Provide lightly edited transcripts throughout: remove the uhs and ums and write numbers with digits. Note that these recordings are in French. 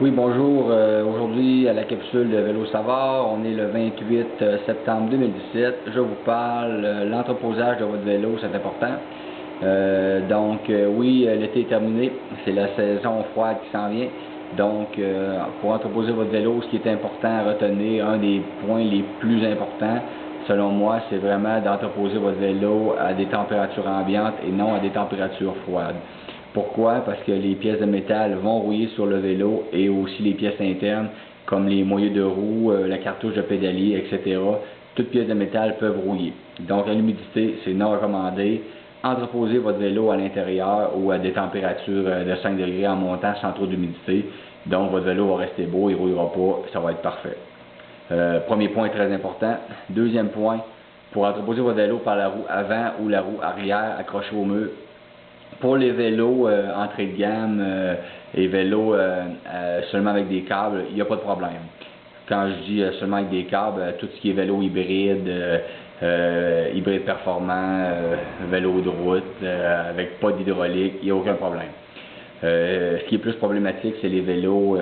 Oui, bonjour. Aujourd'hui, à la capsule de Vélo Savard, on est le 28 septembre 2017. Je vous parle l'entreposage de votre vélo, c'est important. Oui, l'été est terminé. C'est la saison froide qui s'en vient. Pour entreposer votre vélo, ce qui est important à retenir, un des points les plus importants, selon moi, c'est vraiment d'entreposer votre vélo à des températures ambiantes et non à des températures froides. Pourquoi? Parce que les pièces de métal vont rouiller sur le vélo et aussi les pièces internes, comme les moyeux de roue, la cartouche de pédalier, etc. Toutes pièces de métal peuvent rouiller. Donc, à l'humidité, c'est non recommandé. Entreposez votre vélo à l'intérieur ou à des températures de 5 degrés en montant sans trop d'humidité. Donc, votre vélo va rester beau, il ne rouillera pas, ça va être parfait. Premier point très important. Deuxième point, pour entreposer votre vélo par la roue avant ou la roue arrière accrochée au mur. Pour les vélos entrée de gamme et vélos seulement avec des câbles, il n'y a pas de problème. Quand je dis seulement avec des câbles, tout ce qui est vélo hybride, hybride performant, vélo de route, avec pas d'hydraulique, il n'y a aucun problème. Ce qui est plus problématique, c'est les vélos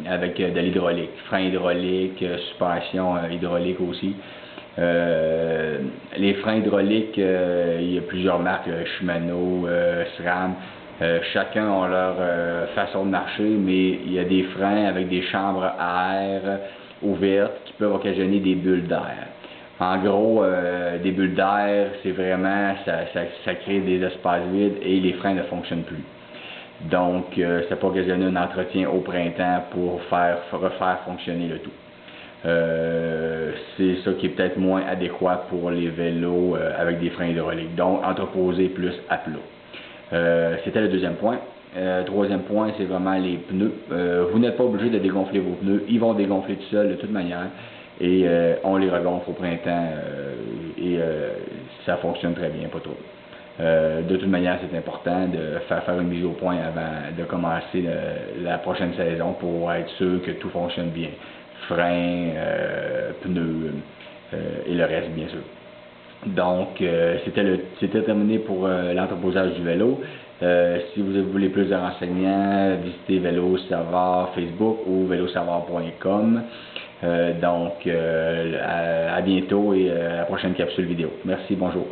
avec de l'hydraulique, frein hydraulique, suspension hydraulique aussi. Les freins hydrauliques, il y a plusieurs marques, Shimano, SRAM, chacun a leur façon de marcher, mais il y a des freins avec des chambres à air ouvertes qui peuvent occasionner des bulles d'air. En gros, des bulles d'air, c'est vraiment, ça crée des espaces vides et les freins ne fonctionnent plus. Donc, ça peut occasionner un entretien au printemps pour refaire fonctionner le tout. C'est ça qui est peut-être moins adéquat pour les vélos avec des freins hydrauliques. Donc, entreposer plus à plat. C'était le deuxième point. Troisième point, c'est vraiment les pneus. Vous n'êtes pas obligé de dégonfler vos pneus. Ils vont dégonfler tout seuls de toute manière. Et on les regonfle au printemps ça fonctionne très bien, pas trop. De toute manière, c'est important de faire une mise au point avant de commencer la prochaine saison pour être sûr que tout fonctionne bien. Freins, pneus et le reste, bien sûr. Donc, c'était terminé pour l'entreposage du vélo. Si vous voulez plus de renseignements, visitez Vélo Savard Facebook ou vélosavard.com. À bientôt et à la prochaine capsule vidéo. Merci, bonjour.